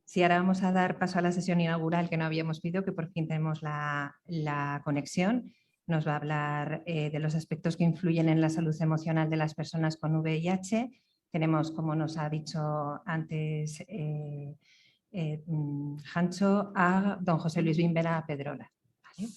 Sí, ahora vamos a dar paso a la sesión inaugural que no habíamos pedido, que por fin tenemos la conexión. Nos va a hablar de los aspectos que influyen en la salud emocional de las personas con VIH. Tenemos, como nos ha dicho antes Jancho, a don José Luis Bimbera Pedrola. ¿Vale?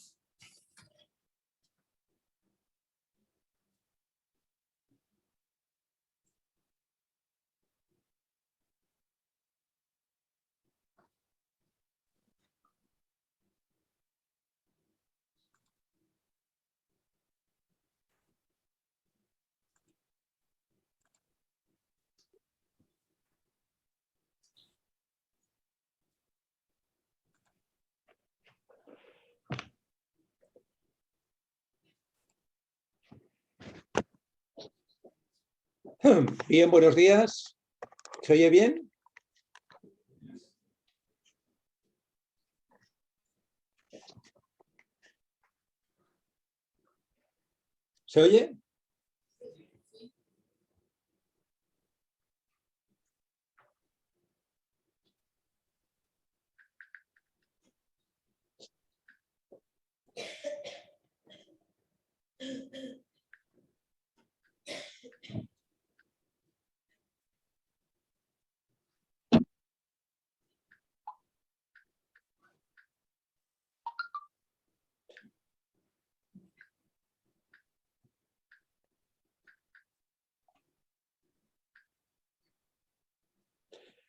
Bien, buenos días. ¿Se oye bien? ¿Se oye?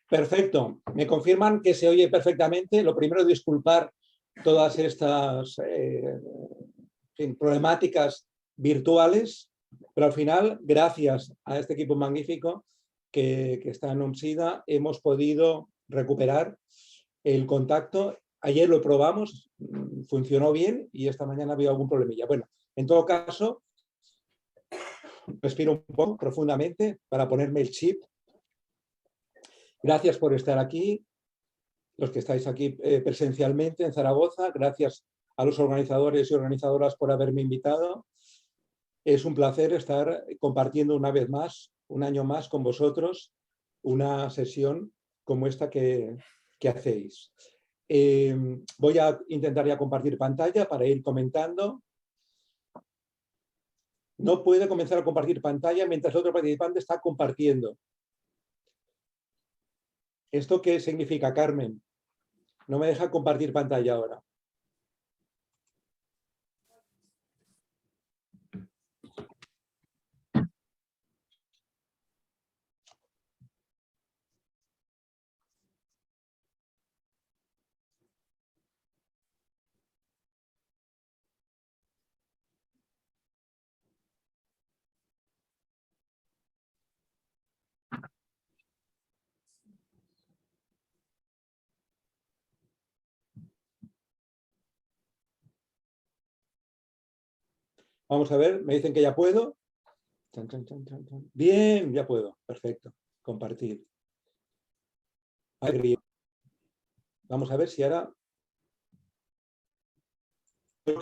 Perfecto. Me confirman que se oye perfectamente. Lo primero, disculpar todas estas problemáticas virtuales, pero al final, gracias a este equipo magnífico que está en OMSIDA, hemos podido recuperar el contacto. Ayer lo probamos, funcionó bien y esta mañana ha habido algún problemilla. Bueno, en todo caso, respiro un poco profundamente para ponerme el chip. Gracias por estar aquí, los que estáis aquí presencialmente en Zaragoza. Gracias a los organizadores y organizadoras por haberme invitado. Es un placer estar compartiendo una vez más, un año más con vosotros, una sesión como esta que hacéis. Voy a intentar ya compartir pantalla para ir comentando. No puedo comenzar a compartir pantalla mientras el otro participante está compartiendo. ¿Esto qué significa, Carmen? No me deja compartir pantalla ahora. Vamos a ver, me dicen que ya puedo. Bien, ya puedo. Perfecto. Compartir. Vamos a ver si ahora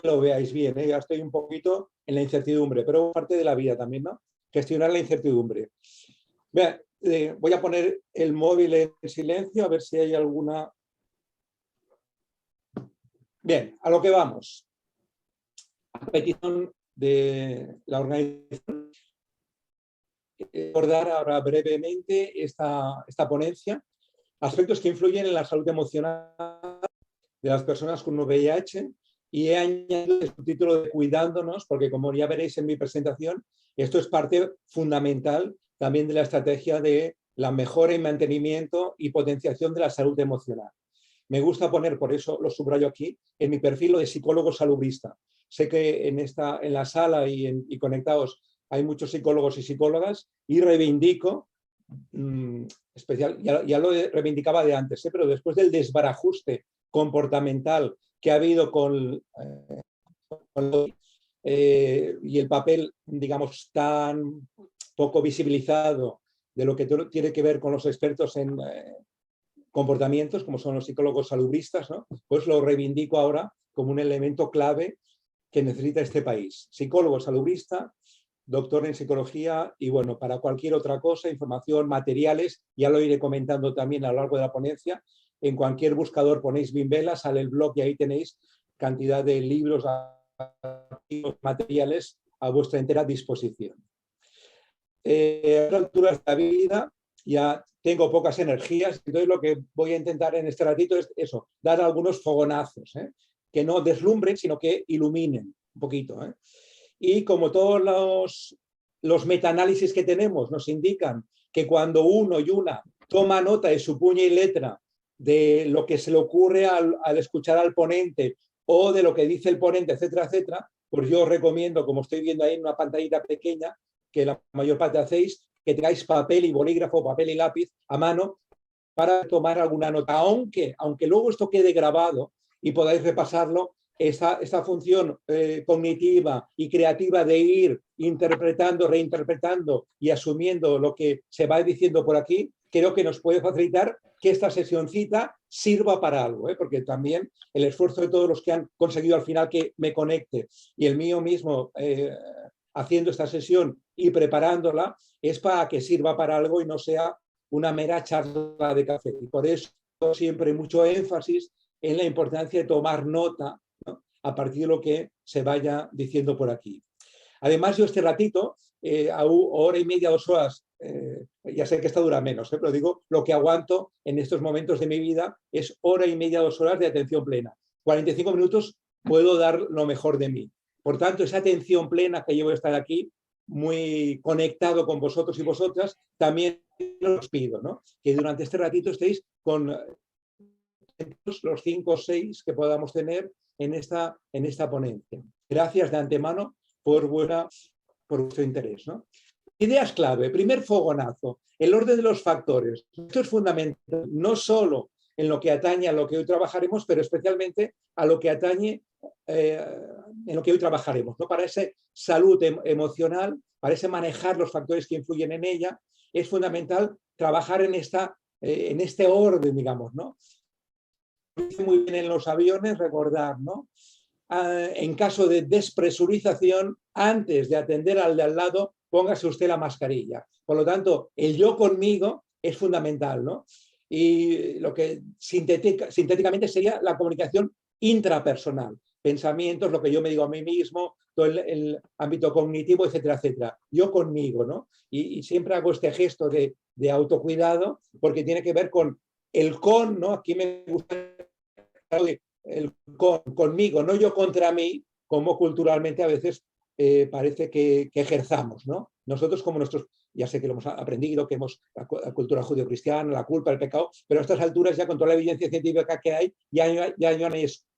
lo veáis bien. Ya estoy un poquito en la incertidumbre, pero parte de la vida también, ¿no? Gestionar la incertidumbre. Vean, voy a poner el móvil en silencio a ver si hay alguna... Bien, a lo que vamos. A petición de la organización, abordar ahora brevemente esta ponencia, aspectos que influyen en la salud emocional de las personas con VIH, y he añadido el subtítulo de Cuidándonos, porque como ya veréis en mi presentación, esto es parte fundamental también de la estrategia de la mejora y mantenimiento y potenciación de la salud emocional. Me gusta poner, por eso lo subrayo aquí, en mi perfil lo de psicólogo salubrista. Sé que en la sala y conectados hay muchos psicólogos y psicólogas, y reivindico, especial, ya lo reivindicaba de antes, pero después del desbarajuste comportamental que ha habido y el papel, digamos, tan poco visibilizado de lo que tiene que ver con los expertos en comportamientos, como son los psicólogos salubristas, ¿no? Pues lo reivindico ahora como un elemento clave que necesita este país. Psicólogo salubrista, doctor en psicología y, bueno, para cualquier otra cosa, información, materiales, ya lo iré comentando también a lo largo de la ponencia, en cualquier buscador ponéis Vimbela, sale el blog y ahí tenéis cantidad de libros, materiales a vuestra entera disposición. A estas alturas de la vida ya tengo pocas energías, entonces lo que voy a intentar en este ratito es eso, dar algunos fogonazos, que no deslumbren, sino que iluminen un poquito. Y como todos los metaanálisis que tenemos nos indican que cuando uno y una toma nota de su puño y letra de lo que se le ocurre al escuchar al ponente o de lo que dice el ponente, etcétera, etcétera, pues yo os recomiendo, como estoy viendo ahí en una pantallita pequeña, que la mayor parte hacéis, que tengáis papel y bolígrafo, papel y lápiz a mano para tomar alguna nota, aunque luego esto quede grabado y podáis repasarlo, esta función cognitiva y creativa de ir interpretando, reinterpretando y asumiendo lo que se va diciendo por aquí, creo que nos puede facilitar que esta sesioncita sirva para algo, porque también el esfuerzo de todos los que han conseguido al final que me conecte y el mío mismo haciendo esta sesión y preparándola es para que sirva para algo y no sea una mera charla de café. Y por eso siempre mucho énfasis en la importancia de tomar nota, ¿no?, a partir de lo que se vaya diciendo por aquí. Además, yo este ratito, a hora y media, 2 horas, ya sé que esta dura menos, pero digo, lo que aguanto en estos momentos de mi vida es hora y media, 2 horas de atención plena. 45 minutos puedo dar lo mejor de mí. Por tanto, esa atención plena que yo voy a estar aquí, muy conectado con vosotros y vosotras, también os pido, ¿no?, que durante este ratito estéis con los 5 o 6 que podamos tener en esta ponencia. Gracias de antemano por vuestro interés, ¿no? Ideas clave. Primer fogonazo, el orden de los factores. Esto es fundamental, no solo en lo que atañe a lo que hoy trabajaremos, pero especialmente a lo que atañe en lo que hoy trabajaremos, ¿no? Para esa salud emocional, para ese manejar los factores que influyen en ella, es fundamental trabajar en este orden, digamos, ¿no? Muy bien en los aviones, recordar, ¿no? En caso de despresurización, antes de atender al de al lado, póngase usted la mascarilla. Por lo tanto, el yo conmigo es fundamental, ¿no? Y lo que sintéticamente sería la comunicación intrapersonal. Pensamientos, lo que yo me digo a mí mismo, todo el ámbito cognitivo, etcétera, etcétera. Yo conmigo, ¿no? Y siempre hago este gesto de autocuidado porque tiene que ver con el con, ¿no? Aquí me gusta el conmigo, no yo contra mí, como culturalmente a veces parece que ejerzamos, ¿no? Nosotros como nuestros, ya sé que lo hemos aprendido, que hemos la cultura judio-cristiana, la culpa, el pecado, pero a estas alturas ya con toda la evidencia científica que hay, ya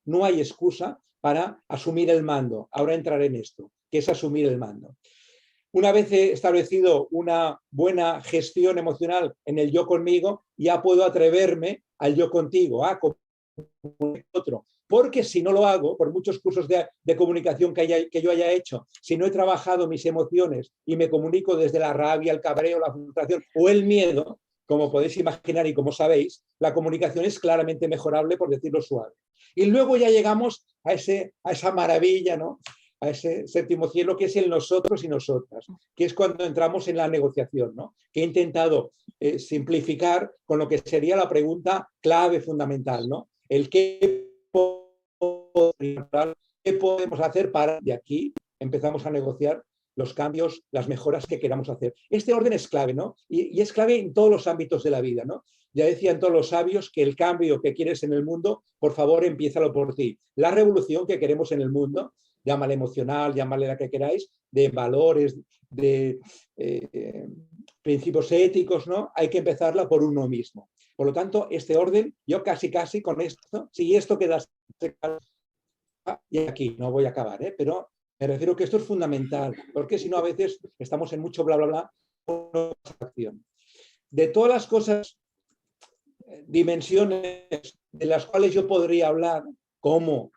no hay excusa para asumir el mando. Ahora entraré en esto, que es asumir el mando. Una vez he establecido una buena gestión emocional en el yo conmigo, ya puedo atreverme al yo contigo, con otro. Porque si no lo hago, por muchos cursos de comunicación que yo haya hecho, si no he trabajado mis emociones y me comunico desde la rabia, el cabreo, la frustración o el miedo, como podéis imaginar y como sabéis, la comunicación es claramente mejorable, por decirlo suave. Y luego ya llegamos a esa maravilla, ¿no?, a ese séptimo cielo que es el nosotros y nosotras, que es cuando entramos en la negociación, ¿no?, que he intentado simplificar con lo que sería la pregunta clave fundamental, ¿no?, el qué podemos hacer para de aquí empezamos a negociar los cambios, las mejoras que queramos hacer. Este orden es clave, ¿no? Y es clave en todos los ámbitos de la vida, ¿no? Ya decían todos los sabios que el cambio que quieres en el mundo, por favor, empiézalo por ti. La revolución que queremos en el mundo, llámale emocional, llámale la que queráis, de valores, de principios éticos, ¿no? Hay que empezarla por uno mismo. Por lo tanto, este orden, yo casi con esto, si esto queda y aquí, no voy a acabar, pero me refiero que esto es fundamental, porque si no a veces estamos en mucho bla, bla, bla, no acción. De todas las cosas, dimensiones de las cuales yo podría hablar, como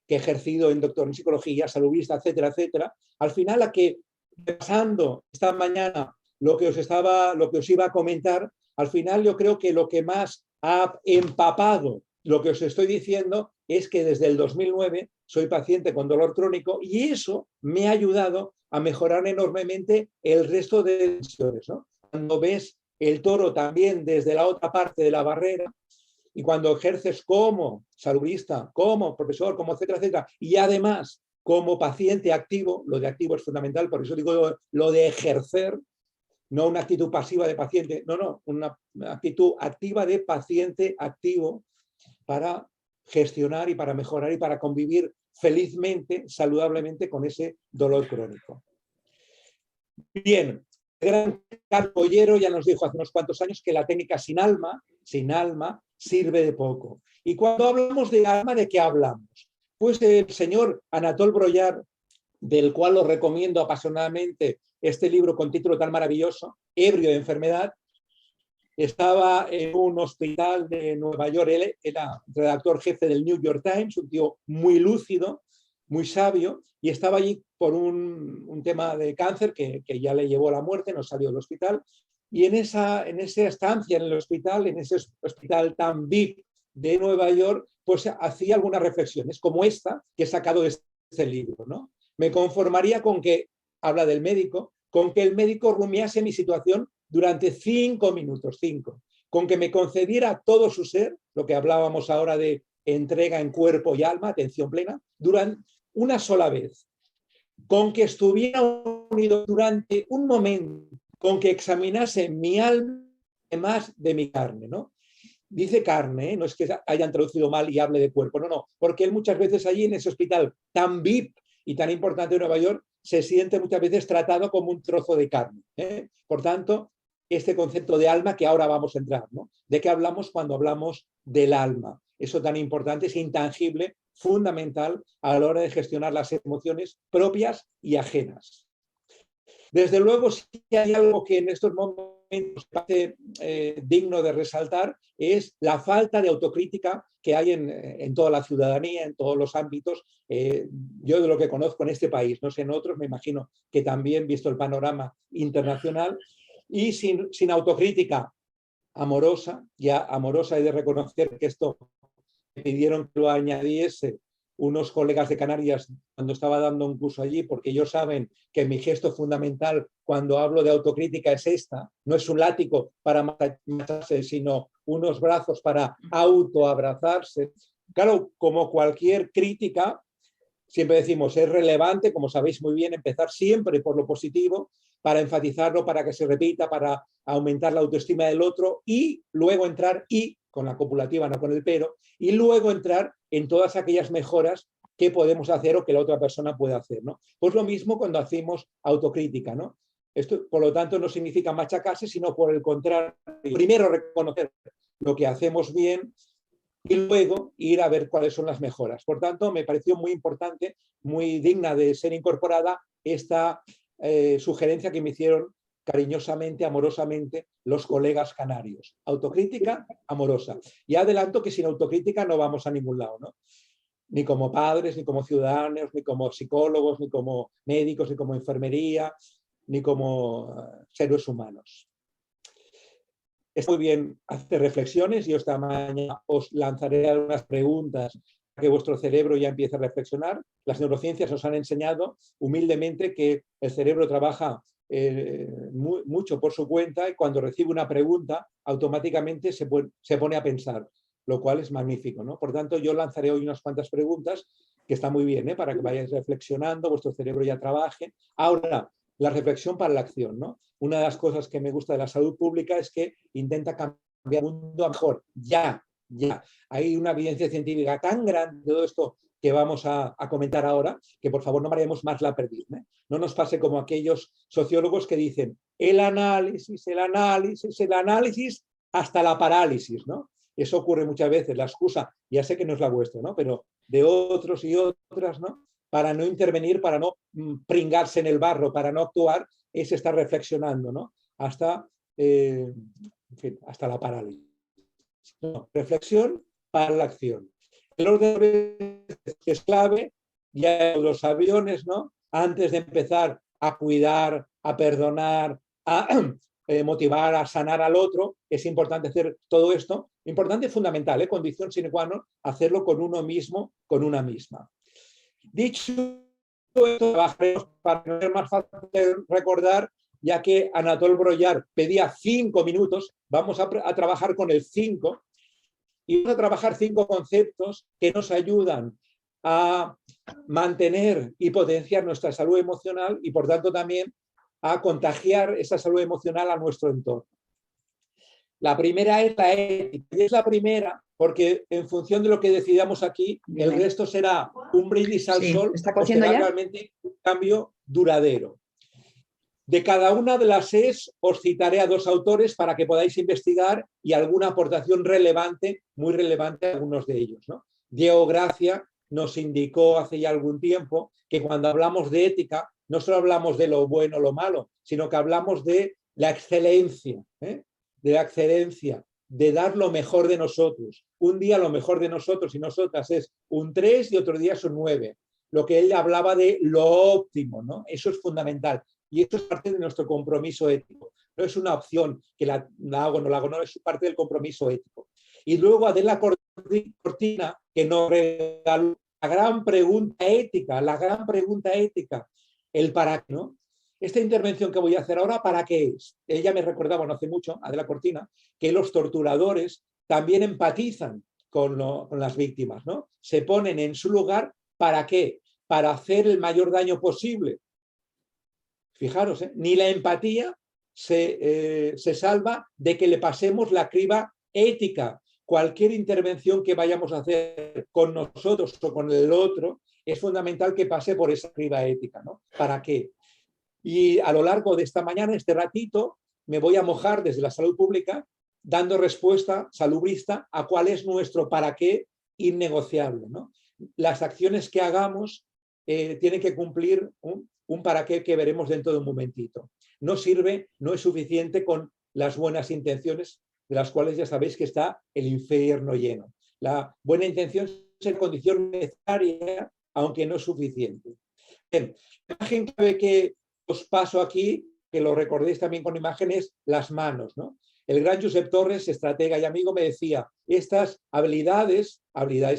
que he ejercido en doctor en psicología, saludista, etcétera, etcétera, al final la que, pasando esta mañana lo que os iba a comentar, al final yo creo que lo que más ha empapado lo que os estoy diciendo es que desde el 2009 soy paciente con dolor crónico y eso me ha ayudado a mejorar enormemente el resto de dimensiones, ¿no? Cuando ves el toro también desde la otra parte de la barrera, Y cuando ejerces como salubrista, como profesor, como etcétera, etcétera, y además como paciente activo, lo de activo es fundamental, por eso digo lo de ejercer, no una actitud pasiva de paciente, no, una actitud activa de paciente activo para gestionar y para mejorar y para convivir felizmente, saludablemente con ese dolor crónico. Bien, el gran Carlos Boyero ya nos dijo hace unos cuantos años que la técnica sin alma, sirve de poco. Y cuando hablamos de alma, ¿de qué hablamos? Pues el señor Anatole Broyard, del cual os recomiendo apasionadamente este libro con título tan maravilloso, Ebrio de enfermedad, estaba en un hospital de Nueva York. Él era redactor jefe del New York Times, un tío muy lúcido, muy sabio, y estaba allí por un tema de cáncer que ya le llevó a la muerte, no salió del hospital. Y en esa estancia en el hospital, en ese hospital tan big de Nueva York, pues hacía algunas reflexiones, como esta que he sacado de este libro, ¿no? Me conformaría con que, habla del médico, con que el médico rumiase mi situación durante 5 minutos, 5, con que me concediera todo su ser, lo que hablábamos ahora de entrega en cuerpo y alma, atención plena, durante una sola vez, con que estuviera unido durante un momento, con que examinase mi alma más de mi carne, ¿no? Dice carne, no es que hayan traducido mal y hable de cuerpo, no, porque él muchas veces allí en ese hospital tan VIP y tan importante de Nueva York se siente muchas veces tratado como un trozo de carne. Por tanto, este concepto de alma que ahora vamos a entrar, ¿no? ¿De qué hablamos cuando hablamos del alma? Eso tan importante, es intangible, fundamental a la hora de gestionar las emociones propias y ajenas. Desde luego, si hay algo que en estos momentos parece digno de resaltar, es la falta de autocrítica que hay en toda la ciudadanía, en todos los ámbitos. Yo de lo que conozco en este país, no sé en otros, me imagino que también, visto el panorama internacional, y sin autocrítica amorosa, ya amorosa he de reconocer que esto me pidieron que lo añadiese unos colegas de Canarias cuando estaba dando un curso allí, porque ellos saben que mi gesto fundamental cuando hablo de autocrítica es esta, no es un látigo para matarse, sino unos brazos para autoabrazarse. Claro, como cualquier crítica, siempre decimos, es relevante, como sabéis muy bien, empezar siempre por lo positivo, para enfatizarlo, para que se repita, para aumentar la autoestima del otro y luego entrar, y con la copulativa, no con el pero, y luego entrar en todas aquellas mejoras que podemos hacer o que la otra persona puede hacer, ¿no? Pues lo mismo cuando hacemos autocrítica, ¿no? Esto, por lo tanto, no significa machacarse, sino por el contrario, primero reconocer lo que hacemos bien y luego ir a ver cuáles son las mejoras. Por tanto, me pareció muy importante, muy digna de ser incorporada esta sugerencia que me hicieron cariñosamente, amorosamente, los colegas canarios. Autocrítica amorosa. Y adelanto que sin autocrítica no vamos a ningún lado, ¿no? Ni como padres, ni como ciudadanos, ni como psicólogos, ni como médicos, ni como enfermería, ni como seres humanos. Está muy bien hacer reflexiones. Yo esta mañana os lanzaré algunas preguntas para que vuestro cerebro ya empiece a reflexionar. Las neurociencias nos han enseñado humildemente que el cerebro trabaja mucho por su cuenta y cuando recibe una pregunta automáticamente se pone a pensar, lo cual es magnífico, ¿no? Por tanto, yo lanzaré hoy unas cuantas preguntas que está muy bien, para que vayáis reflexionando, vuestro cerebro ya trabaje. Ahora, la reflexión para la acción, ¿no? Una de las cosas que me gusta de la salud pública es que intenta cambiar el mundo a mejor, ya. Hay una evidencia científica tan grande de todo esto que vamos a comentar ahora, que por favor no mareemos más la perdiz, ¿eh? No nos pase como aquellos sociólogos que dicen el análisis, hasta la parálisis, ¿no? Eso ocurre muchas veces, la excusa, ya sé que no es la vuestra, ¿no? Pero de otros y otras, ¿no? Para no intervenir, para no pringarse en el barro, para no actuar, es estar reflexionando, ¿no? Hasta la parálisis. No, reflexión para la acción. El orden es clave, ya en los aviones, ¿no? Antes de empezar a cuidar, a perdonar, a motivar, a sanar al otro, es importante hacer todo esto. Importante y fundamental, condición sine qua non, hacerlo con uno mismo, con una misma. Dicho esto, trabajaremos para no ser más fácil de recordar, ya que Anatole Broyard pedía 5 minutos, vamos a trabajar con el 5 Y vamos a trabajar 5 conceptos que nos ayudan a mantener y potenciar nuestra salud emocional y, por tanto, también a contagiar esa salud emocional a nuestro entorno. La primera es la ética, y es la primera porque en función de lo que decidamos aquí, el resto será un brindis al sol o será realmente un cambio duradero. De cada una de las ES os citaré a 2 autores para que podáis investigar y alguna aportación relevante, muy relevante a algunos de ellos, ¿no? Diego Gracia nos indicó hace ya algún tiempo que cuando hablamos de ética no solo hablamos de lo bueno o lo malo, sino que hablamos de la excelencia, de la excelencia, de dar lo mejor de nosotros. Un día lo mejor de nosotros y nosotras es un 3 y otro día son 9. Lo que él hablaba de lo óptimo, ¿no? Eso es fundamental. Y esto es parte de nuestro compromiso ético. No es una opción que la hago o no la hago, no, es parte del compromiso ético. Y luego Adela Cortina, que nos regaló la gran pregunta ética, el para qué, ¿no? Esta intervención que voy a hacer ahora, ¿para qué es? Ella me recordaba no hace mucho, Adela Cortina, que los torturadores también empatizan con las víctimas, ¿no? Se ponen en su lugar, ¿para qué? Para hacer el mayor daño posible. Fijaros, ni la empatía se salva de que le pasemos la criba ética. Cualquier intervención que vayamos a hacer con nosotros o con el otro, es fundamental que pase por esa criba ética, ¿no? ¿Para qué? Y a lo largo de esta mañana, este ratito, me voy a mojar desde la salud pública, dando respuesta salubrista a cuál es nuestro para qué innegociable, ¿no? Las acciones que hagamos tienen que cumplir un para qué que veremos dentro de un momentito. No sirve, no es suficiente con las buenas intenciones, de las cuales ya sabéis que está el infierno lleno. La buena intención es la condición necesaria, aunque no es suficiente. Bien, la imagen que os paso aquí, que lo recordéis también con imágenes, las manos, ¿no? El gran Josep Torres, estratega y amigo, me decía, estas habilidades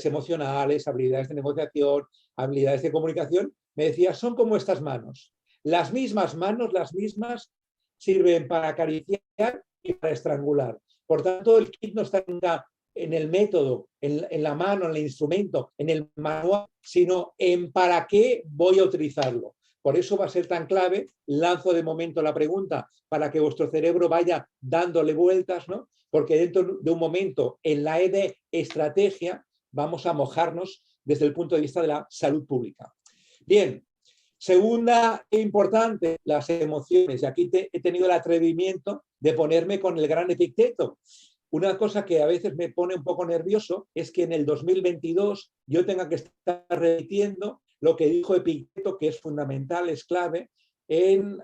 emocionales, habilidades de negociación, habilidades de comunicación, me decía, son como estas manos. Las mismas manos, las mismas, sirven para acariciar y para estrangular. Por tanto, el kit no está en el método, en la mano, en el instrumento, en el manual, sino en para qué voy a utilizarlo. Por eso va a ser tan clave, lanzo de momento la pregunta para que vuestro cerebro vaya dándole vueltas, ¿no? Porque dentro de un momento, en la E de estrategia, vamos a mojarnos desde el punto de vista de la salud pública. Bien, segunda e importante, las emociones. Y aquí he tenido el atrevimiento de ponerme con el gran Epicteto. Una cosa que a veces me pone un poco nervioso es que en el 2022 yo tenga que estar repitiendo lo que dijo Epicteto, que es fundamental, es clave, en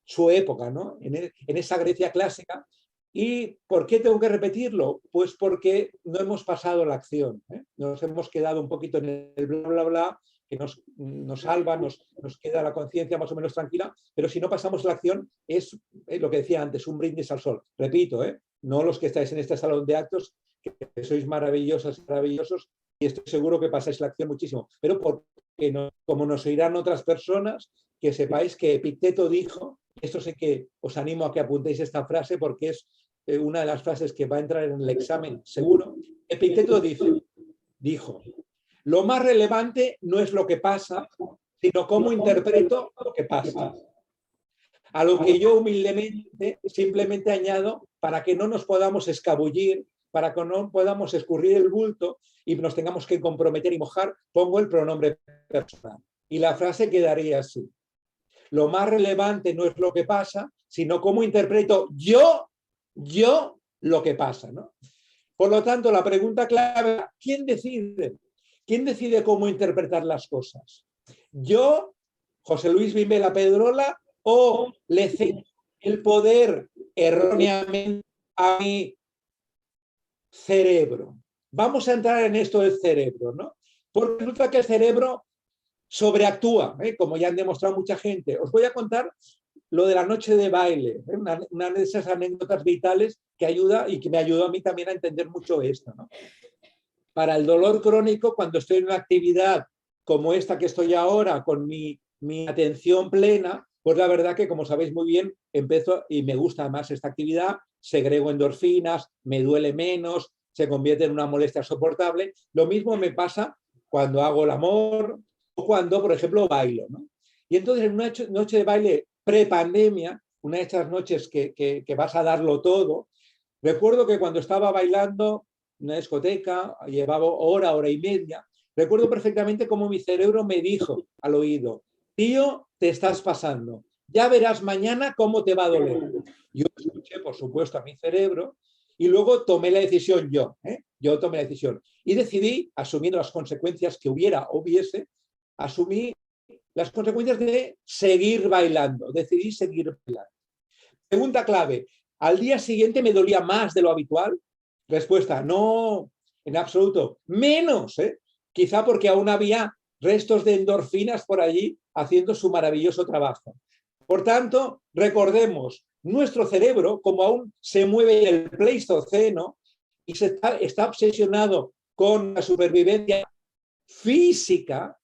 su época, ¿no? En esa Grecia clásica. ¿Y por qué tengo que repetirlo? Pues porque no hemos pasado la acción, ¿eh? Nos hemos quedado un poquito en el bla, bla, bla, que nos salva, nos queda la conciencia más o menos tranquila, pero si no pasamos la acción es lo que decía antes, un brindis al sol. Repito, no los que estáis en este salón de actos, que sois maravillosas y maravillosos, y estoy seguro que pasáis la acción muchísimo, pero porque no, como nos oirán otras personas, que sepáis que Epicteto dijo, esto sé que os animo a que apuntéis esta frase porque es una de las frases que va a entrar en el examen seguro. Epicteto dijo, lo más relevante no es lo que pasa, sino cómo interpreto lo que pasa. A lo que yo humildemente simplemente añado, para que no nos podamos escabullir, para que no podamos escurrir el bulto y nos tengamos que comprometer y mojar, pongo el pronombre personal. Y la frase quedaría así. Lo más relevante no es lo que pasa, sino cómo interpreto yo lo que pasa, ¿no? Por lo tanto, la pregunta clave, ¿quién decide? ¿Quién decide cómo interpretar las cosas? ¿Yo, José Luis Vimbela Pedrola, o le cedo el poder erróneamente a mi cerebro? Vamos a entrar en esto del cerebro, ¿no? Porque resulta que el cerebro sobreactúa, como ya han demostrado mucha gente. Os voy a contar lo de la noche de baile, una de esas anécdotas vitales que ayuda y que me ayudó a mí también a entender mucho esto, ¿no? Para el dolor crónico, cuando estoy en una actividad como esta que estoy ahora, con mi atención plena, pues la verdad que, como sabéis muy bien, empiezo y me gusta más esta actividad, segrego endorfinas, me duele menos, se convierte en una molestia soportable. Lo mismo me pasa cuando hago el amor o cuando, por ejemplo, bailo, ¿no? Y entonces en una noche de baile pre-pandemia, una de estas noches que vas a darlo todo, recuerdo que cuando estaba bailando en una discoteca, llevaba hora y media, recuerdo perfectamente cómo mi cerebro me dijo al oído: tío, te estás pasando, ya verás mañana cómo te va a doler. Yo escuché, por supuesto, a mi cerebro y luego tomé la decisión yo. Yo tomé la decisión y decidí, asumiendo las consecuencias que hubiese, asumí las consecuencias de seguir bailando, decidí seguir bailando. Pregunta clave: ¿al día siguiente me dolía más de lo habitual? Respuesta: no, en absoluto. Menos, quizá porque aún había restos de endorfinas por allí haciendo su maravilloso trabajo. Por tanto, recordemos, nuestro cerebro, como aún se mueve en el Pleistoceno y está obsesionado con la supervivencia física,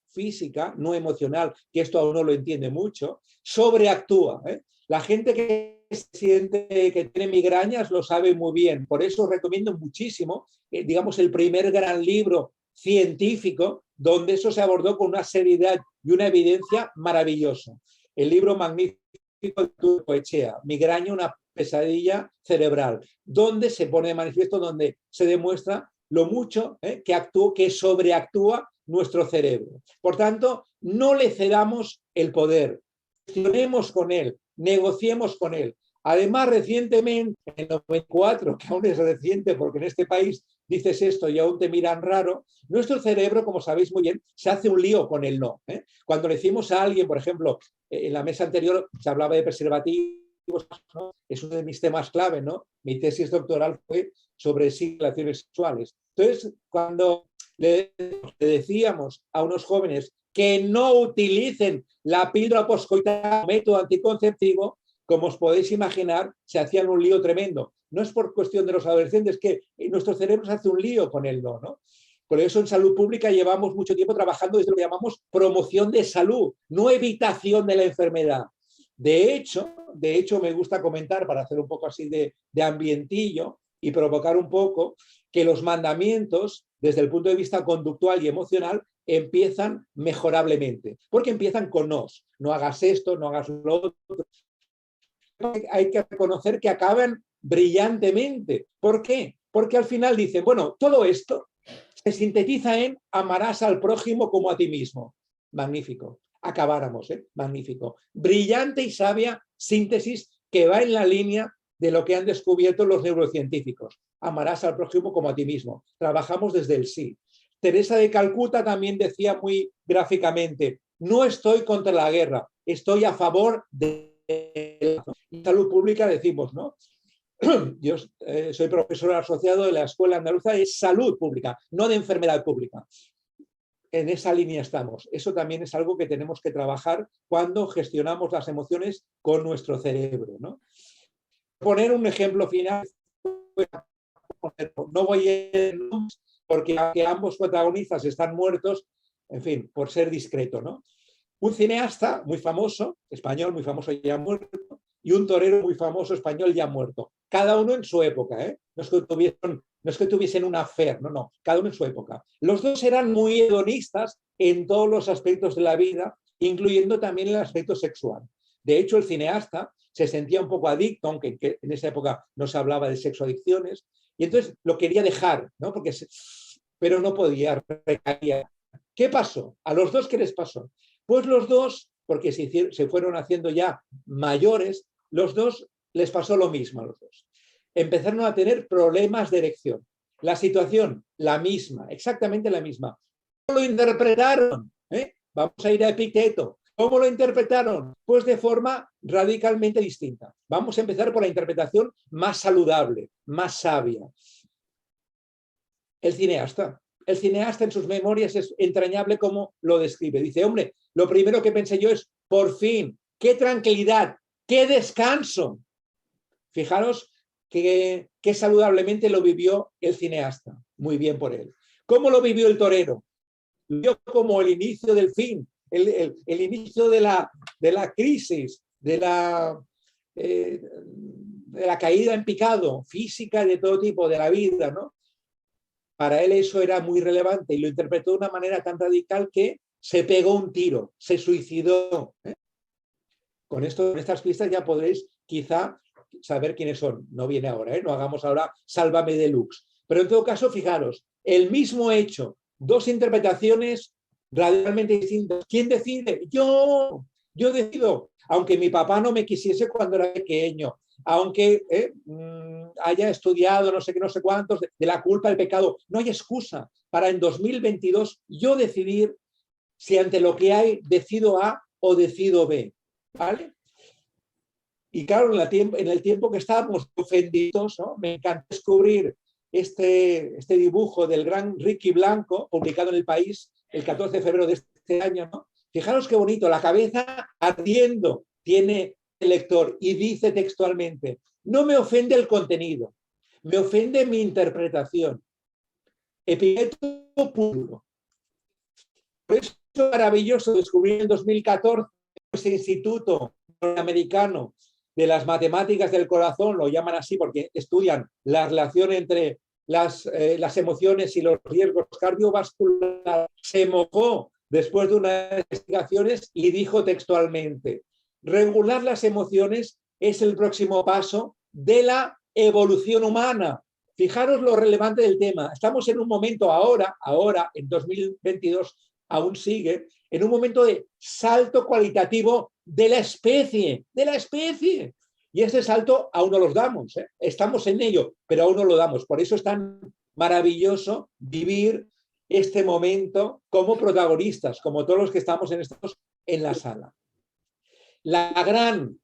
no emocional, que esto aún no lo entiende mucho, sobreactúa. La gente que siente que tiene migrañas lo sabe muy bien. Por eso recomiendo muchísimo, digamos, el primer gran libro científico donde eso se abordó con una seriedad y una evidencia maravillosa. El libro magnífico de Coechea, Migraña, una pesadilla cerebral, donde se pone de manifiesto, donde se demuestra lo mucho que sobreactúa nuestro cerebro. Por tanto, no le cedamos el poder, gestionemos con él, negociemos con él. Además, recientemente, en el 94, que aún es reciente porque en este país dices esto y aún te miran raro, nuestro cerebro, como sabéis muy bien, se hace un lío con el no. Cuando le decimos a alguien, por ejemplo, en la mesa anterior se hablaba de preservativos, ¿no? Es uno de mis temas clave, ¿no? Mi tesis doctoral fue sobre relaciones sexuales. Entonces, cuando le decíamos a unos jóvenes que no utilicen la píldora poscoital como método anticonceptivo, como os podéis imaginar, se hacían un lío tremendo. No es por cuestión de los adolescentes, que nuestro cerebro se hace un lío con el no. Por eso en salud pública llevamos mucho tiempo trabajando desde lo que llamamos promoción de salud, no evitación de la enfermedad. De hecho, me gusta comentar, para hacer un poco así de ambientillo y provocar un poco, que los mandamientos, desde el punto de vista conductual y emocional, empiezan mejorablemente, porque empiezan con nos. No hagas esto, no hagas lo otro. Hay que reconocer que acaban brillantemente. ¿Por qué? Porque al final dicen, bueno, todo esto se sintetiza en amarás al prójimo como a ti mismo. Magnífico. Acabáramos, magnífico. Brillante y sabia síntesis que va en la línea de lo que han descubierto los neurocientíficos. Amarás al prójimo como a ti mismo. Trabajamos desde el sí. Teresa de Calcuta también decía muy gráficamente, no estoy contra la guerra, estoy a favor de la salud pública. Decimos, ¿no? Yo soy profesor asociado de la Escuela Andaluza de Salud Pública, no de enfermedad pública. En esa línea estamos. Eso también es algo que tenemos que trabajar cuando gestionamos las emociones con nuestro cerebro, ¿no? Poner un ejemplo final, no voy a ir porque aunque ambos protagonistas están muertos, en fin, por ser discreto, ¿no? Un cineasta muy famoso, español muy famoso ya muerto, y un torero muy famoso español ya muerto. Cada uno en su época, No es que tuviesen una affair, no, cada uno en su época. Los dos eran muy hedonistas en todos los aspectos de la vida, incluyendo también el aspecto sexual. De hecho, el cineasta se sentía un poco adicto, aunque en esa época no se hablaba de sexoadicciones, y entonces lo quería dejar, ¿no? Pero no podía, recaía. ¿Qué pasó? ¿A los dos qué les pasó? Pues los dos, porque se fueron haciendo ya mayores, los dos les pasó lo mismo a los dos. Empezaron a tener problemas de erección. La situación, la misma, exactamente la misma. ¿Cómo lo interpretaron? Vamos a ir a Epicteto. ¿Cómo lo interpretaron? Pues de forma radicalmente distinta. Vamos a empezar por la interpretación más saludable, más sabia. El cineasta en sus memorias es entrañable como lo describe. Dice, hombre, lo primero que pensé yo es, por fin, qué tranquilidad, qué descanso. Fijaros que saludablemente lo vivió el cineasta. Muy bien por él. ¿Cómo lo vivió el torero? Lo vio como el inicio del fin, el inicio de la crisis, de la caída en picado, física y de todo tipo, de la vida, ¿no? para él eso era muy relevante y lo interpretó de una manera tan radical que se pegó un tiro, se suicidó. Con estas pistas ya podréis quizá saber quiénes son. No viene ahora, no hagamos ahora Sálvame Deluxe. Pero en todo caso, fijaros, el mismo hecho, dos interpretaciones radicalmente distintas. ¿Quién decide? Yo decido. Aunque mi papá no me quisiese cuando era pequeño, aunque haya estudiado no sé qué, no sé cuántos, de la culpa, del pecado, no hay excusa para en 2022 yo decidir si ante lo que hay decido A o decido B. ¿Vale? Y claro, en el tiempo que estábamos ofendidos, ¿no? Me encanta descubrir este dibujo del gran Ricky Blanco, publicado en El País el 14 de febrero de este año, ¿no? Fijaros qué bonito, la cabeza ardiendo tiene el lector y dice textualmente: no me ofende el contenido, me ofende mi interpretación. Epíteto puro. Por eso es maravilloso descubrir en 2014 ese instituto americano de las matemáticas del corazón, lo llaman así porque estudian la relación entre las emociones y los riesgos cardiovasculares, se mojó después de unas investigaciones y dijo textualmente: regular las emociones es el próximo paso de la evolución humana. Fijaros lo relevante del tema. Estamos en un momento ahora, en 2022, aún sigue, en un momento de salto cualitativo de la especie. Y ese salto aún no los damos, ¿eh? Estamos en ello, pero aún no lo damos. Por eso es tan maravilloso vivir este momento como protagonistas, como todos los que estamos en la sala. La gran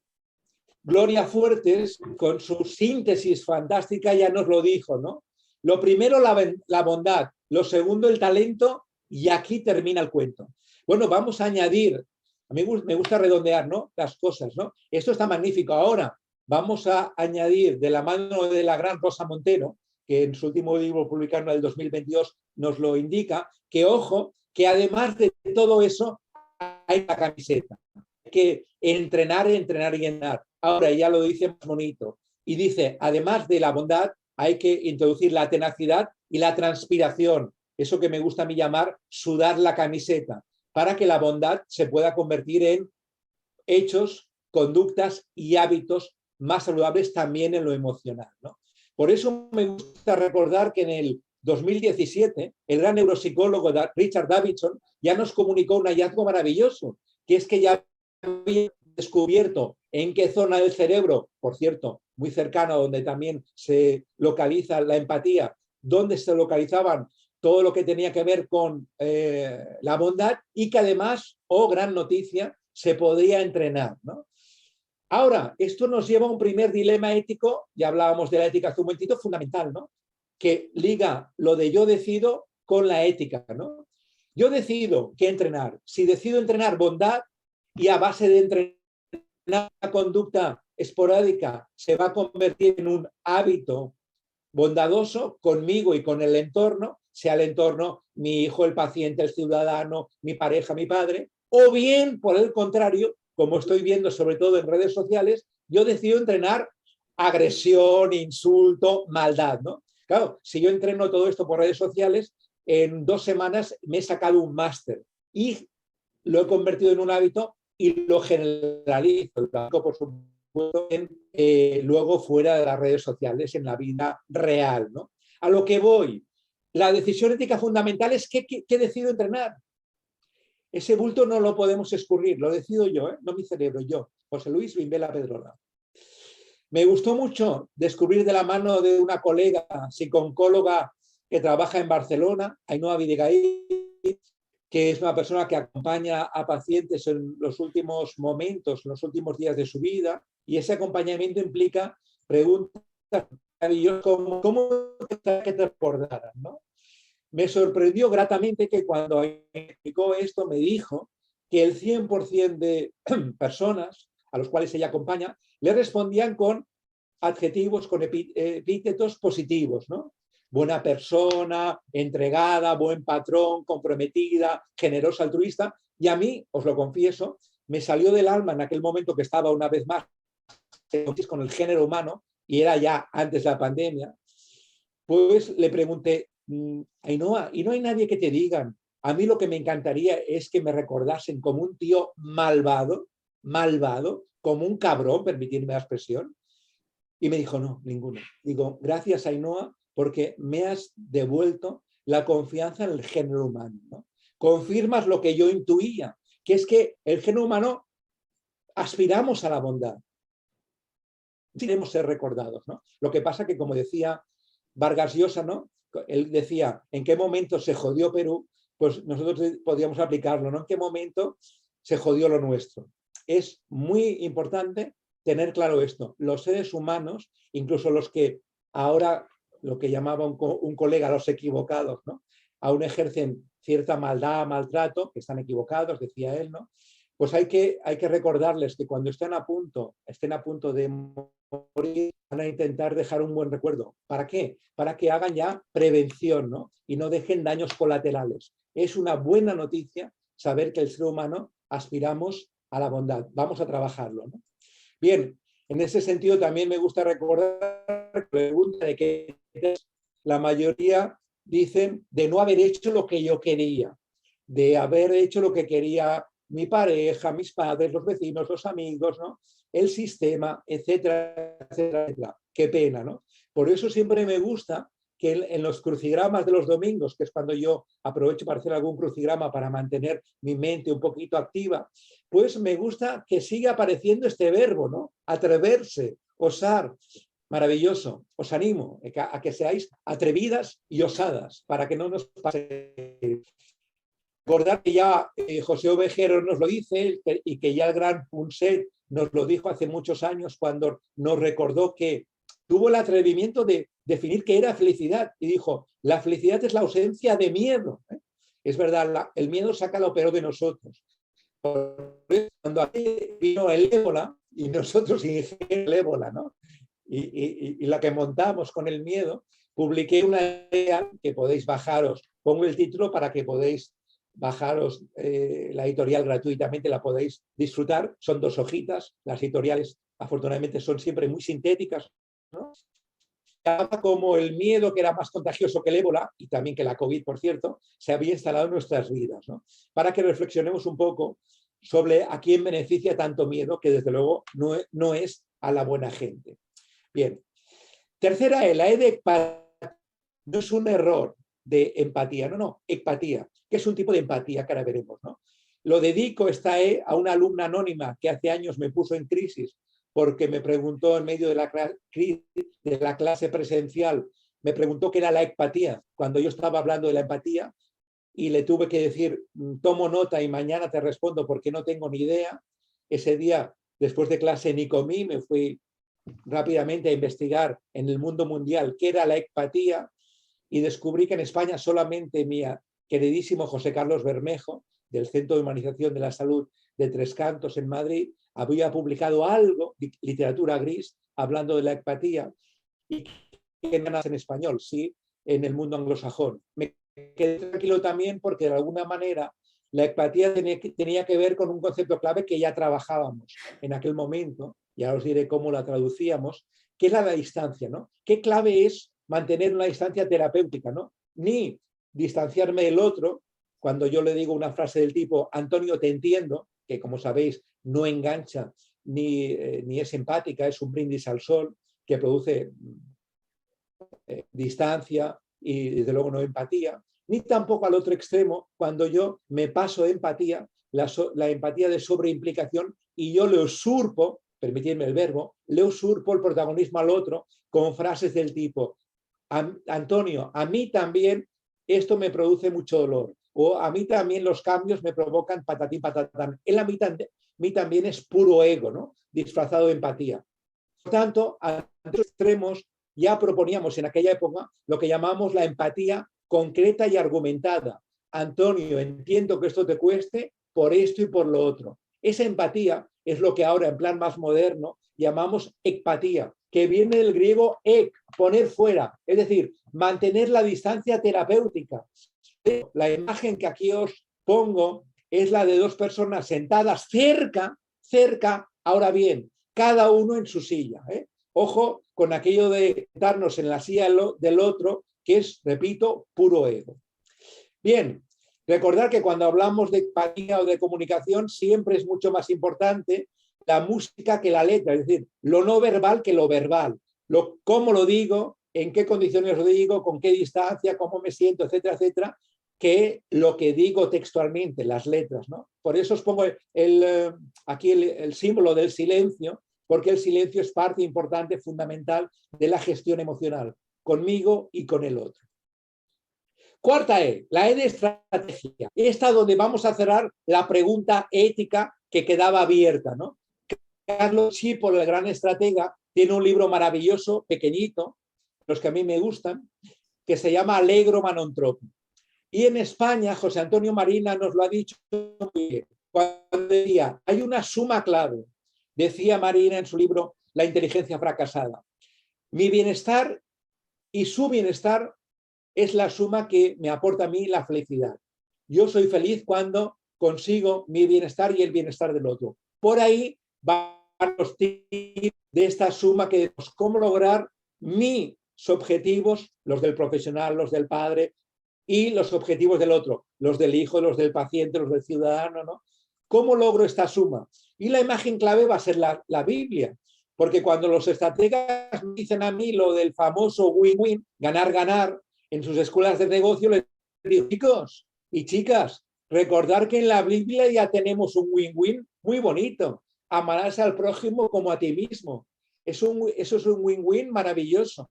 Gloria Fuertes, con su síntesis fantástica, ya nos lo dijo, ¿no? Lo primero, la bondad. Lo segundo, el talento. Y aquí termina el cuento. Bueno, vamos a añadir, a mí me gusta redondear, ¿no?, las cosas, ¿no? Esto está magnífico. Ahora vamos a añadir, de la mano de la gran Rosa Montero, que en su último libro publicado en el 2022 nos lo indica, que ojo, que además de todo eso hay la camiseta. Hay que entrenar. Ahora ya lo dice más bonito. Y dice, además de la bondad, hay que introducir la tenacidad y la transpiración. Eso que me gusta a mí llamar sudar la camiseta, para que la bondad se pueda convertir en hechos, conductas y hábitos más saludables también en lo emocional, ¿no? Por eso me gusta recordar que en el 2017 el gran neuropsicólogo Richard Davidson ya nos comunicó un hallazgo maravilloso, que es que ya había descubierto en qué zona del cerebro, por cierto, muy cercano a donde también se localiza la empatía, donde se localizaban todo lo que tenía que ver con la bondad, y que además, gran noticia, se podría entrenar, ¿no? Ahora, esto nos lleva a un primer dilema ético, ya hablábamos de la ética hace un momentito, fundamental, ¿no?, que liga lo de yo decido con la ética, ¿no? Yo decido qué entrenar. Si decido entrenar bondad y a base de entrenar una conducta esporádica se va a convertir en un hábito bondadoso conmigo y con el entorno, sea el entorno mi hijo, el paciente, el ciudadano, mi pareja, mi padre, o bien, por el contrario, como estoy viendo sobre todo en redes sociales, yo decido entrenar agresión, insulto, maldad, ¿no? Claro, si yo entreno todo esto por redes sociales, en 2 semanas me he sacado un máster y lo he convertido en un hábito y lo generalizo, por supuesto, luego fuera de las redes sociales, en la vida real, ¿no? A lo que voy, la decisión ética fundamental es qué decido entrenar. Ese bulto no lo podemos escurrir, lo decido yo, ¿eh? No mi cerebro, yo, José Luis Vimbela Pedrola. Me gustó mucho descubrir de la mano de una colega psicooncóloga que trabaja en Barcelona, Ainhoa Videgaí, que es una persona que acompaña a pacientes en los últimos momentos, en los últimos días de su vida, y ese acompañamiento implica preguntas maravillosas como ¿cómo que te recordaran?, ¿no? Me sorprendió gratamente que cuando explicó esto me dijo que el 100% de personas a los cuales ella acompaña le respondían con adjetivos, con epítetos positivos, ¿no? Buena persona, entregada, buen patrón, comprometida, generosa, altruista. Y a mí, os lo confieso, me salió del alma en aquel momento que estaba una vez más con el género humano, y era ya antes de la pandemia, pues le pregunté, Ainhoa, y no hay nadie que te digan, a mí lo que me encantaría es que me recordasen como un tío malvado, como un cabrón, permitidme la expresión. Y me dijo, no, ninguno. Digo, gracias Ainhoa, porque me has devuelto la confianza en el género humano, ¿no? Confirmas lo que yo intuía, que es que el género humano aspiramos a la bondad. Queremos ser recordados, ¿no? Lo que pasa que, como decía Vargas Llosa, ¿no? Él decía, ¿en qué momento se jodió Perú? Pues nosotros podríamos aplicarlo, ¿no? ¿En qué momento se jodió lo nuestro? Es muy importante tener claro esto. Los seres humanos, incluso los que ahora, lo que llamaba un colega, los equivocados, ¿no? Aún ejercen cierta maldad, maltrato, que están equivocados, decía él, ¿no? Pues hay que recordarles que cuando estén a punto de morir, van a intentar dejar un buen recuerdo. ¿Para qué? Para que hagan ya prevención, ¿no? Y no dejen daños colaterales. Es una buena noticia saber que el ser humano aspiramos a la bondad. Vamos a trabajarlo, ¿no? Bien, en ese sentido también me gusta recordar la pregunta de que la mayoría dicen de no haber hecho lo que yo quería, de haber hecho lo que quería mi pareja, mis padres, los vecinos, los amigos, ¿no? El sistema, etcétera, etcétera, etcétera. Qué pena, ¿no? Por eso siempre me gusta que en los crucigramas de los domingos, que es cuando yo aprovecho para hacer algún crucigrama para mantener mi mente un poquito activa, pues me gusta que siga apareciendo este verbo, ¿no? Atreverse, osar. Maravilloso. Os animo a que seáis atrevidas y osadas para que no nos pase. Recordar que ya José Ovejero nos lo dice y que ya el gran Punset nos lo dijo hace muchos años cuando nos recordó que tuvo el atrevimiento de definir qué era felicidad y dijo, la felicidad es la ausencia de miedo. Es verdad, el miedo saca lo peor de nosotros. Cuando aquí vino el ébola y nosotros ingimos el ébola, ¿no? Y la que montamos con el miedo, publiqué una idea que podéis bajaros, pongo el título para que podéis bajaros la editorial gratuitamente, la podéis disfrutar, son 2 hojitas, las editoriales afortunadamente son siempre muy sintéticas, ¿no? Como el miedo, que era más contagioso que el ébola y también que la COVID, por cierto, se había instalado en nuestras vidas, ¿no? Para que reflexionemos un poco sobre a quién beneficia tanto miedo, que desde luego no es a la buena gente. Bien, tercera E, la E de empatía, no es un error de empatía, no, empatía, que es un tipo de empatía que ahora veremos, ¿no? Lo dedico esta E a una alumna anónima que hace años me puso en crisis porque me preguntó en medio de la clase presencial, me preguntó qué era la empatía, cuando yo estaba hablando de la empatía, y le tuve que decir, tomo nota y mañana te respondo porque no tengo ni idea. Ese día, después de clase, ni comí, me fui rápidamente a investigar en el mundo mundial qué era la empatía y descubrí que en España solamente mi queridísimo José Carlos Bermejo, del Centro de Humanización de la Salud de Tres Cantos en Madrid, había publicado algo, literatura gris, hablando de la empatía, y que no nace en español, sí, en el mundo anglosajón. Me quedé tranquilo también porque de alguna manera la empatía tenía que ver con un concepto clave que ya trabajábamos en aquel momento, ya os diré cómo la traducíamos, que es la distancia, ¿no? ¿Qué clave es mantener una distancia terapéutica, ¿no? Ni distanciarme del otro, cuando yo le digo una frase del tipo, Antonio, te entiendo, que como sabéis no engancha ni es empática, es un brindis al sol que produce distancia y desde luego no empatía, ni tampoco al otro extremo cuando yo me paso de empatía, la empatía de sobreimplicación y yo le usurpo, permitidme el verbo, le usurpo el protagonismo al otro con frases del tipo, Antonio, a mí también esto me produce mucho dolor, o a mí también los cambios me provocan patatín patatán. Él a mí también es puro ego, ¿no? Disfrazado de empatía. Por tanto, a los extremos ya proponíamos en aquella época lo que llamamos la empatía concreta y argumentada. Antonio, entiendo que esto te cueste por esto y por lo otro. Esa empatía es lo que ahora en plan más moderno llamamos ekpatía, que viene del griego ek, poner fuera, es decir, mantener la distancia terapéutica. La imagen que aquí os pongo es la de 2 personas sentadas cerca, ahora bien, cada uno en su silla. Ojo con aquello de sentarnos en la silla del otro que es, repito, puro ego. Bien, recordar que cuando hablamos de empatía o de comunicación siempre es mucho más importante la música que la letra, es decir, lo no verbal que lo verbal, cómo lo digo, en qué condiciones lo digo, con qué distancia, cómo me siento, etcétera, etcétera, que lo que digo textualmente, las letras, ¿no? Por eso os pongo aquí el símbolo del silencio, porque el silencio es parte importante, fundamental de la gestión emocional, conmigo y con el otro. Cuarta E, la E de estrategia. Esta donde vamos a cerrar la pregunta ética que quedaba abierta, ¿no? Carlos Schipo, el gran estratega, tiene un libro maravilloso, pequeñito, los que a mí me gustan, que se llama Allegro ma non troppo. Y en España, José Antonio Marina nos lo ha dicho muy bien. Cuando decía, hay una suma clave, decía Marina en su libro La inteligencia fracasada. Mi bienestar y su bienestar es la suma que me aporta a mí la felicidad. Yo soy feliz cuando consigo mi bienestar y el bienestar del otro. Por ahí van los tips de esta suma que es cómo lograr mis objetivos, los del profesional, los del padre, y los objetivos del otro, los del hijo, los del paciente, los del ciudadano, ¿no? ¿Cómo logro esta suma? Y la imagen clave va a ser la Biblia, porque cuando los estrategas me dicen a mí lo del famoso win-win, ganar-ganar, en sus escuelas de negocio les digo, chicos y chicas, recordar que en la Biblia ya tenemos un win-win muy bonito, amarás al prójimo como a ti mismo. Eso es un win-win maravilloso.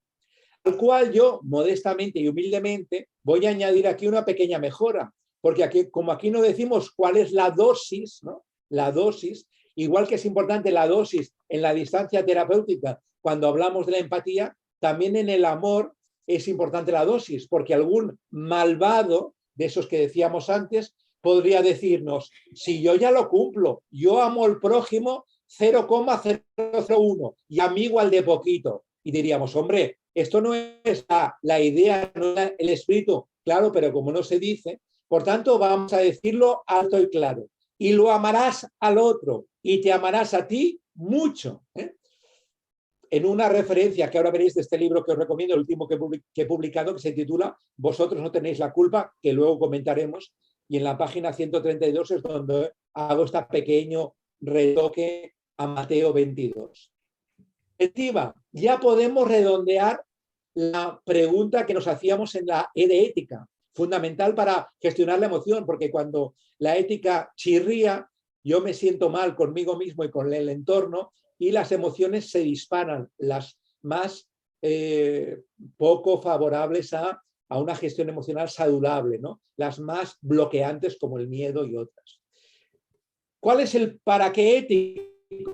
Al cual yo, modestamente y humildemente, voy a añadir aquí una pequeña mejora, porque aquí, como aquí no decimos cuál es la dosis, ¿no? La dosis, igual que es importante la dosis en la distancia terapéutica, cuando hablamos de la empatía, también en el amor es importante la dosis, porque algún malvado, de esos que decíamos antes, podría decirnos, si yo ya lo cumplo, yo amo al prójimo 0,001 y amigo al de poquito. Y diríamos, hombre, esto no es la idea, no es el espíritu, claro, pero como no se dice, por tanto vamos a decirlo alto y claro. Y lo amarás al otro y te amarás a ti mucho. En una referencia que ahora veréis de este libro que os recomiendo, el último que he publicado, que se titula Vosotros no tenéis la culpa, que luego comentaremos, y en la página 132 es donde hago este pequeño retoque a Mateo 22. Ya podemos redondear la pregunta que nos hacíamos en la E de ética, fundamental para gestionar la emoción, porque cuando la ética chirría, yo me siento mal conmigo mismo y con el entorno y las emociones se disparan, las más poco favorables a una gestión emocional saludable, ¿no? Las más bloqueantes como el miedo y otras. ¿Cuál es el para qué ético?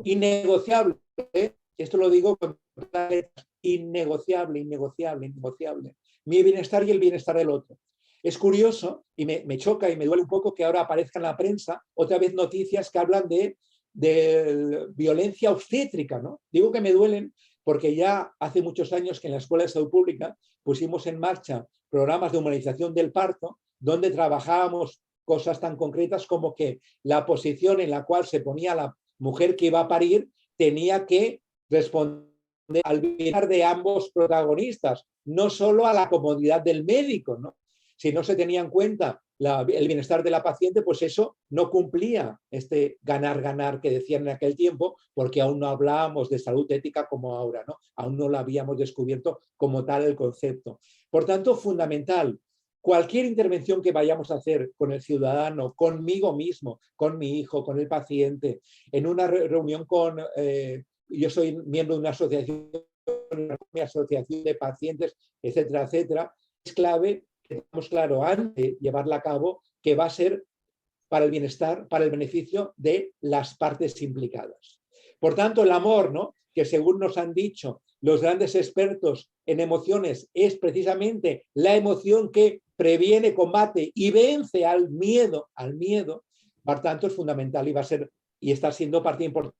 Innegociable. Esto lo digo con innegociable, innegociable, innegociable. Mi bienestar y el bienestar del otro. Es curioso y me choca y me duele un poco que ahora aparezca en la prensa otra vez noticias que hablan de violencia obstétrica, ¿no? Digo que me duelen porque ya hace muchos años que en la Escuela de Salud Pública pusimos en marcha programas de humanización del parto donde trabajábamos cosas tan concretas como que la posición en la cual se ponía la mujer que iba a parir tenía que responder al bienestar de ambos protagonistas, no solo a la comodidad del médico, ¿no? Si no se tenía en cuenta el bienestar de la paciente, pues eso no cumplía este ganar-ganar que decían en aquel tiempo, porque aún no hablábamos de salud ética como ahora, ¿no? Aún no lo habíamos descubierto como tal el concepto. Por tanto, fundamental, cualquier intervención que vayamos a hacer con el ciudadano, conmigo mismo, con mi hijo, con el paciente, en una reunión con... yo soy miembro de una asociación de pacientes, etcétera, etcétera, es clave que tengamos claro antes de llevarla a cabo que va a ser para el bienestar, para el beneficio de las partes implicadas. Por tanto, el amor, ¿no? Que según nos han dicho los grandes expertos en emociones, es precisamente la emoción que previene, combate y vence al miedo, por tanto es fundamental y va a ser y está siendo parte importante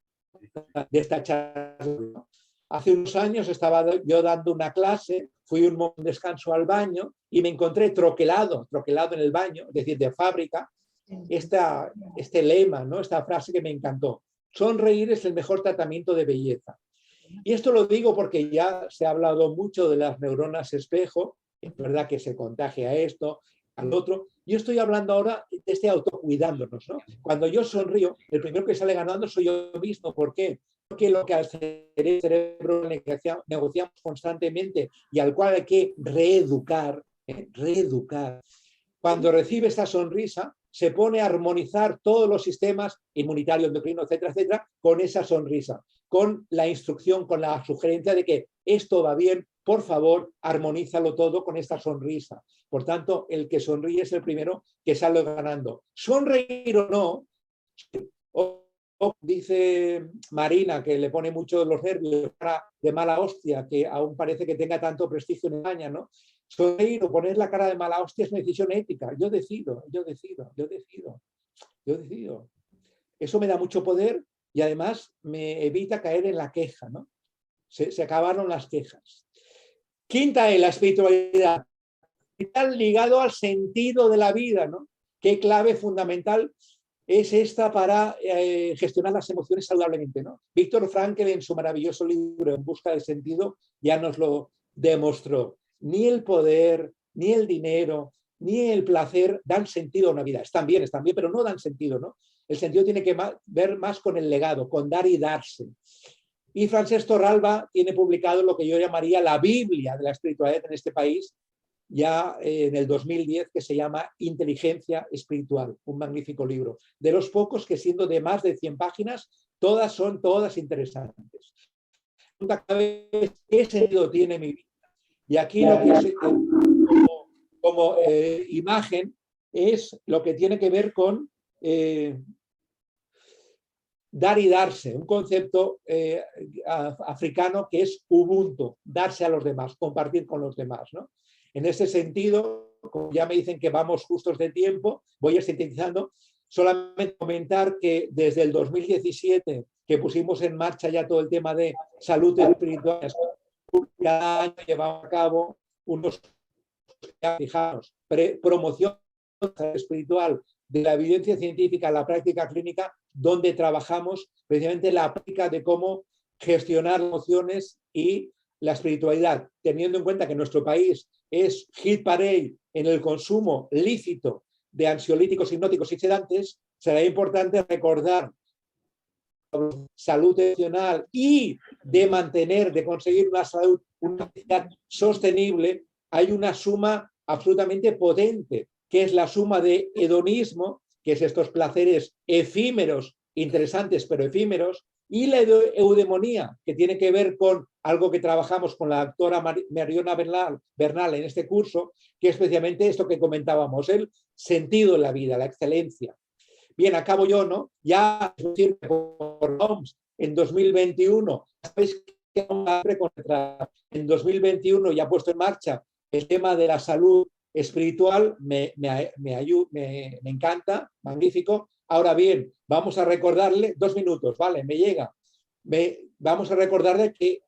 de esta charla. Hace unos años estaba yo dando una clase, fui un descanso al baño y me encontré troquelado en el baño, es decir, de fábrica, este lema, ¿no? Esta frase que me encantó. Sonreír es el mejor tratamiento de belleza. Y esto lo digo porque ya se ha hablado mucho de las neuronas espejo es verdad que se contagia a esto, al otro. Yo estoy hablando ahora de este autocuidándonos, ¿no? Cuando yo sonrío, el primero que sale ganando soy yo mismo. ¿Por qué? Porque lo que al cerebro negociamos constantemente y al cual hay que reeducar, reeducar. Cuando recibe esta sonrisa, se pone a armonizar todos los sistemas inmunitario, endocrino, etcétera, etcétera, con esa sonrisa, con la instrucción, con la sugerencia de que esto va bien, por favor, armonízalo todo con esta sonrisa. Por tanto, el que sonríe es el primero que sale ganando. Sonreír o no, dice Marina, que le pone mucho los nervios de mala hostia, que aún parece que tenga tanto prestigio en España, ¿no? Sonreír o poner la cara de mala hostia es una decisión ética. Yo decido. Eso me da mucho poder y además me evita caer en la queja, ¿no? Se acabaron las quejas. Quinta es la espiritualidad. Ligado al sentido de la vida, ¿no? Qué clave fundamental es esta para gestionar las emociones saludablemente, ¿no? Víctor Frankl, en su maravilloso libro En busca del sentido, ya nos lo demostró. Ni el poder, ni el dinero, ni el placer dan sentido a una vida. Están bien, pero no dan sentido, ¿no? El sentido tiene que ver más con el legado, con dar y darse. Y Francesc Torralba tiene publicado lo que yo llamaría la Biblia de la espiritualidad en este país, ya en el 2010, que se llama Inteligencia Espiritual, un magnífico libro. De los pocos que, siendo de más de 100 páginas, son todas interesantes. ¿Qué sentido tiene mi vida? Y aquí lo que es, como imagen es lo que tiene que ver con dar y darse, un concepto africano que es Ubuntu, darse a los demás, compartir con los demás, ¿no? En ese sentido, como ya me dicen que vamos justos de tiempo, voy a ir sintetizando, solamente comentar que desde el 2017, que pusimos en marcha ya todo el tema de salud espiritual, cada año llevamos a cabo unos, fijaros, promoción espiritual de la evidencia científica a la práctica clínica, donde trabajamos precisamente la práctica de cómo gestionar emociones y la espiritualidad, teniendo en cuenta que nuestro país es hit parade en el consumo lícito de ansiolíticos, hipnóticos y sedantes, será importante recordar salud emocional y de mantener, de conseguir una salud, una actividad sostenible. Hay una suma absolutamente potente, que es la suma de hedonismo, que es estos placeres efímeros, interesantes pero efímeros, y la eudemonía, que tiene que ver con algo que trabajamos con la doctora Mariona Bernal en este curso, que es especialmente esto que comentábamos, el sentido de la vida, la excelencia. Bien, acabo yo, ¿no? Ya por OMS en 2021, ¿sabéis qué? En 2021 ya ha puesto en marcha el tema de la salud espiritual, me encanta, magnífico. Ahora bien, vamos a recordarle, 2 minutos, ¿vale? Me llega. Vamos a recordarle que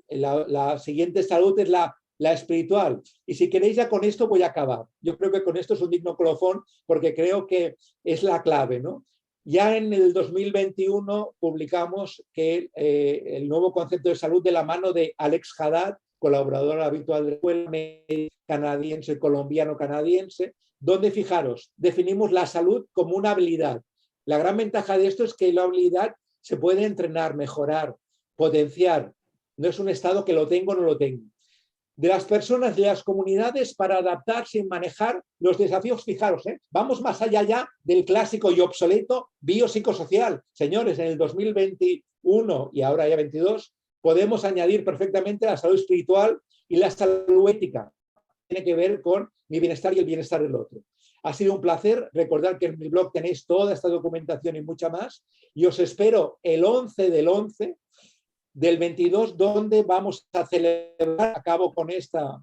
la siguiente salud es la espiritual. Y si queréis, ya con esto voy a acabar. Yo creo que con esto es un digno colofón porque creo que es la clave, ¿no? Ya en el 2021 publicamos que el nuevo concepto de salud de la mano de Alex Haddad, colaborador habitual de la escuela canadiense, colombiano-canadiense, donde, fijaros, definimos la salud como una habilidad. La gran ventaja de esto es que la habilidad se puede entrenar, mejorar, potenciar. No es un estado que lo tengo o no lo tengo. De las personas, de las comunidades, para adaptarse y manejar los desafíos. Fijaros, vamos más allá ya del clásico y obsoleto biopsicosocial. Señores, en el 2021 y ahora ya 22, podemos añadir perfectamente la salud espiritual y la salud ética. Tiene que ver con mi bienestar y el bienestar del otro. Ha sido un placer. Recordad que en mi blog tenéis toda esta documentación y mucha más. Y os espero el 11 del 11 del 22, donde vamos a celebrar, acabo con esta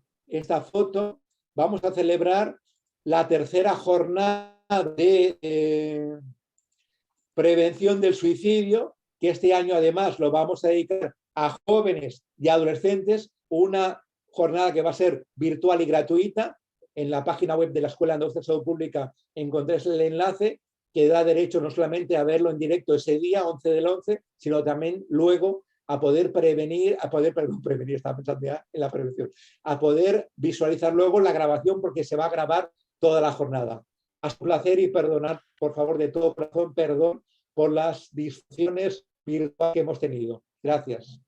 foto, vamos a celebrar la tercera jornada de prevención del suicidio, que este año además lo vamos a dedicar a jóvenes y adolescentes, una jornada que va a ser virtual y gratuita. En la página web de la Escuela Andaluza de Salud Pública encontréis el enlace que da derecho no solamente a verlo en directo ese día, 11 del 11, sino también luego a poder prevenir, estaba pensando ya en la prevención, a poder visualizar luego la grabación porque se va a grabar toda la jornada. Ha sido un placer y perdonad, por favor, de todo corazón, perdón por las disfunciones virtuales que hemos tenido. Gracias.